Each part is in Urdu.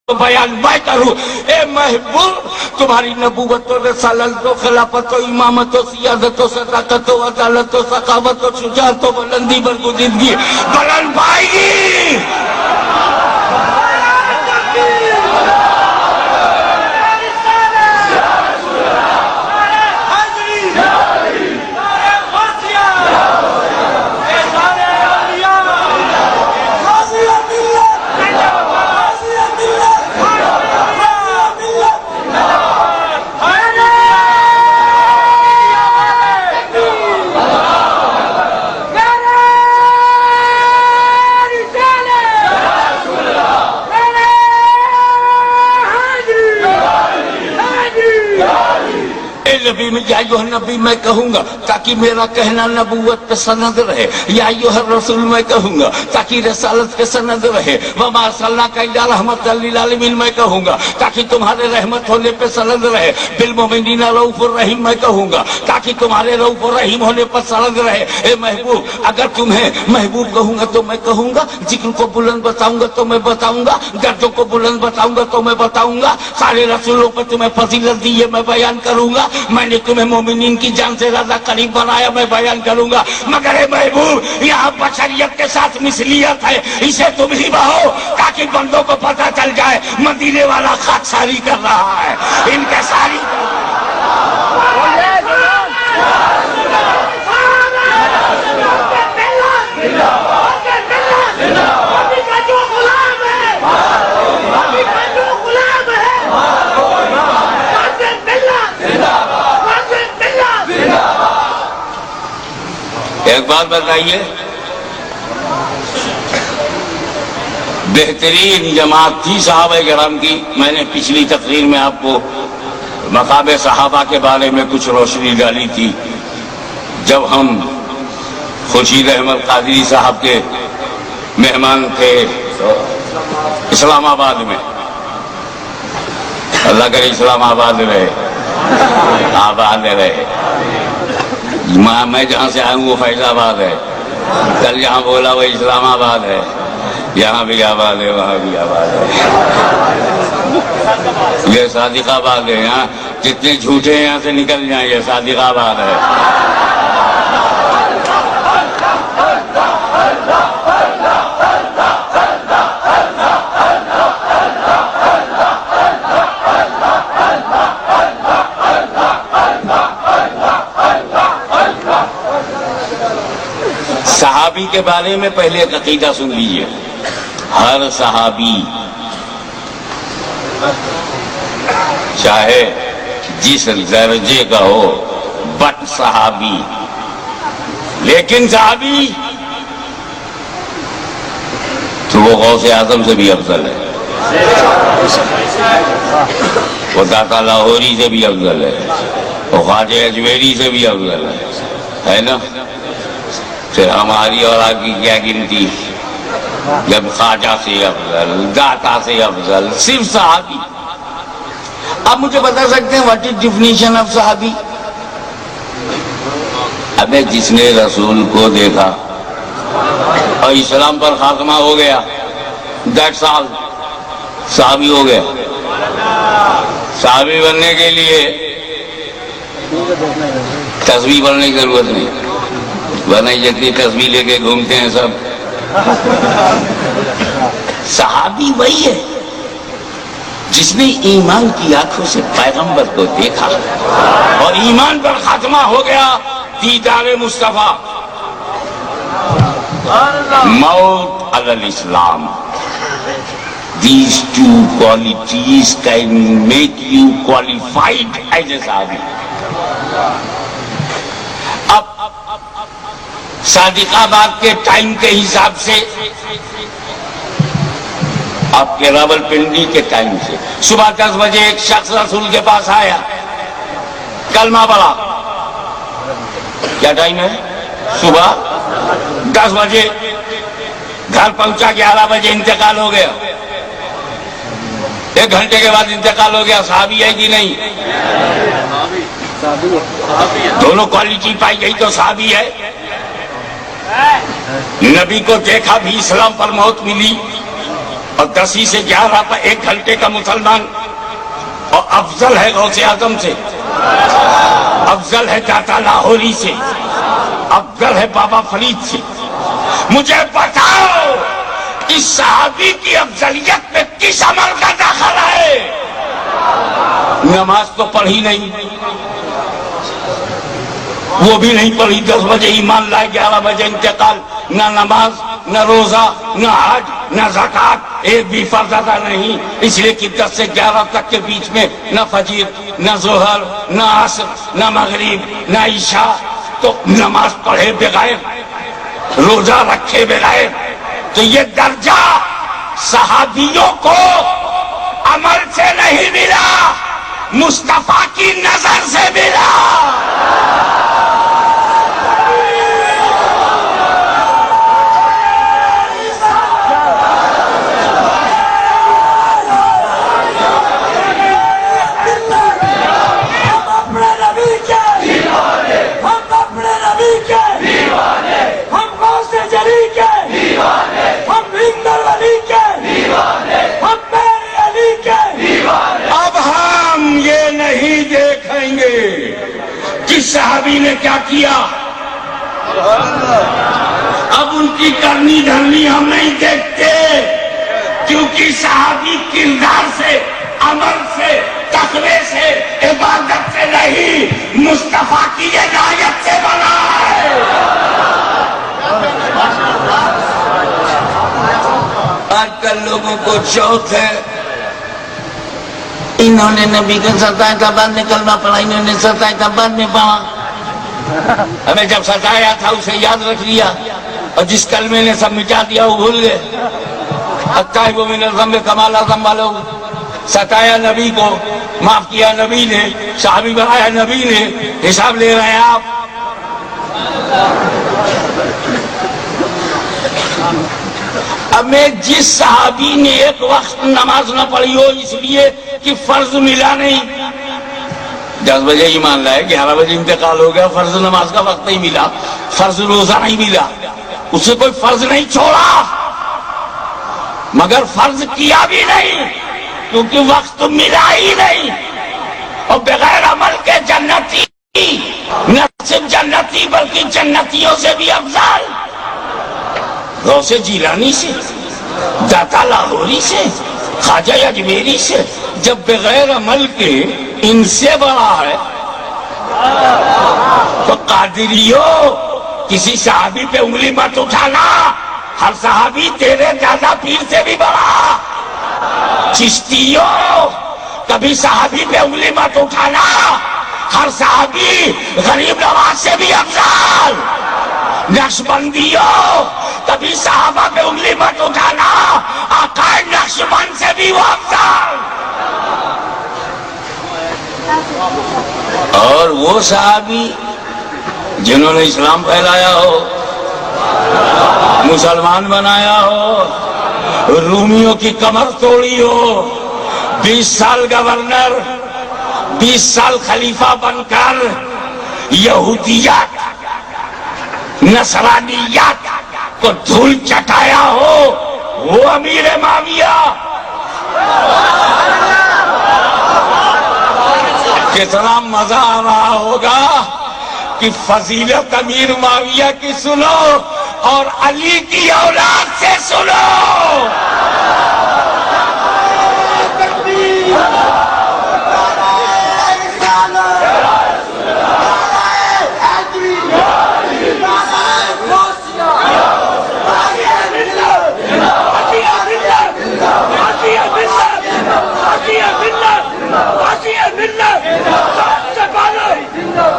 بیان میں کروں. اے محبوب، تمہاری نبوت و رسالت و خلافت و امامت و سیادت و صداقت و عدالت و ثقافت و شجاعت و بلندی برگزیدگی بلند پائے گی. نبی میں یا ایوہ نبی میں کہوں گا تاکہ میرا کہنا نبوت پہ سند رہے. یا ایوہ الرسول میں کہوں گا تاکہ رسالت پہ سند رہے. وما ارسلناک الا رحمۃ للعالمین میں کہوں گا تاکہ تمہارے رحمت ہونے پہ سند رہے. بالمؤمنین رؤوف الرحیم میں کہوں گا تاکہ تمہارے رؤوف الرحیم ہونے پر سند رہے. اے محبوب، اگر تمہیں محبوب کہوں گا تو میں کہوں گا، ذکر کو بلند بتاؤں گا تو میں بتاؤں گا، دردوں کو بلند بتاؤں گا تو میں بتاؤں گا، سارے رسولوں پر تمہیں فضیلت دی ہے میں بیان کروں گا. میں نے تمہیں مومنین کی جان سے زیادہ قریب بنایا میں بیان کروں گا. مگر اے محبوب، یہاں بشریت کے ساتھ مثلیت ہے، اسے تم ہی بہو تاکہ بندوں کو پتہ چل جائے مدینے والا خاکساری کر رہا ہے. ان کے ساری ایک بات بتائیے، بہترین جماعت تھی صحابہ کرام کی. میں نے پچھلی تقریر میں آپ کو مقام صحابہ کے بارے میں کچھ روشنی ڈالی تھی جب ہم خورشید احمد قادری صاحب کے مہمان تھے اسلام آباد میں. اللہ کرے اسلام آباد رہے، آباد رہے. میں جہاں سے آیا ہوں وہ فیض آباد ہے. کل جہاں بولا وہ اسلام آباد ہے. یہاں بھی آباد ہے، وہاں بھی آباد ہے. یہ صادق آباد ہے. یہاں جتنے جھوٹے ہیں یہاں سے نکل جائیں، یہ صادق آباد ہے. صحابی کے بارے میں پہلے ایک عقیدہ سن لیجئے. ہر صحابی چاہے جس درجے کا ہو بٹ صحابی، لیکن صحابی تو وہ غوث اعظم سے بھی افضل ہے، وہ داتا لاہوری سے بھی افضل ہے، وہ خواجہ اجمیری سے بھی افضل ہے نا. پھر ہماری اور آپ کی کیا گنتی، جب خواجہ سے افضل، داتا سے افضل، صرف صحابی. آپ مجھے بتا سکتے ہیں واٹ از ڈیفینیشن آف صحابی؟ ابے جس نے رسول کو دیکھا اور اسلام پر خاتمہ ہو گیا، دیٹس آل، صحابی ہو گیا. صحابی بننے کے لیے تسبیح پڑھنے کی ضرورت نہیں، ورنہ جتنی تسبیح لے کے گھومتے ہیں سب. صحابی وہی ہے جس نے ایمان کی آنکھوں سے پیغمبر کو دیکھا اور ایمان پر خاتمہ ہو گیا. دیدار مصطفیٰ، موت علی الاسلام. These two qualities can make you qualified as a صحابی. اب صادق آباد کے ٹائم کے حساب سے، آپ کے راول پنڈی کے ٹائم سے، صبح 10 بجے ایک شخص رسول کے پاس آیا، کلمہ پڑھا. کیا ٹائم ہے؟ صبح 10 بجے. گھر پہنچا 11 بجے انتقال ہو گیا. 1 گھنٹے کے بعد انتقال ہو گیا. صحابی ہے کہ نہیں؟ دونوں کوالٹی پائی گئی تو صحابی ہے. نبی کو دیکھا بھی اسلام پر موت ملی اور 10 سے 11 پر 1 گھنٹے کا مسلمان، اور افضل ہے غوث اعظم سے، افضل ہے داتا لاہوری سے، افضل ہے بابا فرید سے. مجھے بتاؤ اس صحابی کی افضلیت میں کس عمل کا داخل ہے؟ نماز تو پڑھی نہیں، وہ بھی نہیں پڑھی. 10 بجے ایمان لائے، 11 بجے انتقال. نہ نماز، نہ روزہ، نہ حج، نہ زکوٰۃ، ایک بھی فرض ادا نہیں. اس لیے کہ 10 سے 11 تک کے بیچ میں نہ فجر، نہ ظہر، نہ عصر، نہ مغرب، نہ عشاء. تو نماز پڑھے بغیر، روزہ رکھے بغیر. تو یہ درجہ صحابیوں کو عمل سے نہیں ملا، مصطفیٰ کی نظر سے ملا. صحابی نے کیا کیا، اب ان کی کرنی دھرنی ہم نہیں دیکھتے، کیونکہ صحابی کردار سے، عمل سے، تقوی سے، عبادت سے نہیں، مصطفیٰ کی عنایت سے بنا ہے. آج کل لوگوں کو شوق ہے، انہوں نے نبی کو ستایا تھا، بعد میں کلمہ پڑھا، انہوں نے ستایا تھا، بعد میں پڑھا. ہمیں جب ستایا تھا اسے یاد رکھ لیا، اور جس کلمے نے سب مٹا دیا وہ بھول گئے. التائب من الذنب کما لا ذنب لہ. ستایا نبی کو، معاف کیا نبی نے، صحابی بنایا نبی نے، حساب لے رہے ہیں آپ. اب میں جس صحابی نے ایک وقت نماز نہ پڑھی ہو اس لیے کہ فرض ملا نہیں، 10 بجے ایمان لائے، 11 بجے انتقال ہو گیا، فرض نماز کا وقت نہیں ملا، فرض روزہ نہیں ملا، اسے کوئی فرض نہیں چھوڑا، مگر فرض کیا بھی نہیں کیونکہ وقت ملا ہی نہیں. اور بغیر عمل کے جنتی، نہ صرف جنتی بلکہ جنتیوں سے بھی افضل، غوث جیلانی سے، داتا لاہوری سے، خواجہ اجمیری سے، جب بغیر عمل کے ان سے بڑا ہے تو قادریوں کسی صحابی پہ انگلی مت اٹھانا، ہر صحابی تیرے دادا پیر سے بھی بڑا. چشتیوں کبھی صحابی پہ انگلی مت اٹھانا، ہر صحابی غریب نواز سے بھی افضل. نقشبندیوں کبھی صحابہ پہ انگلی مت اٹھانا، آقا نقشبند سے بھی وہ افضل. اور وہ صحابی جنہوں نے اسلام پھیلایا ہو، مسلمان بنایا ہو، رومیوں کی کمر توڑی ہو، 20 سال گورنر، 20 سال خلیفہ بن کر یہودیت، نصرانیت کو دھول چٹایا ہو، وہ امیر معاویہ. کتنا مزہ آ رہا ہوگا کہ فضیلت امیر معاویہ کی سنو اور علی کی اولاد سے سنو.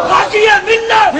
غازی ملت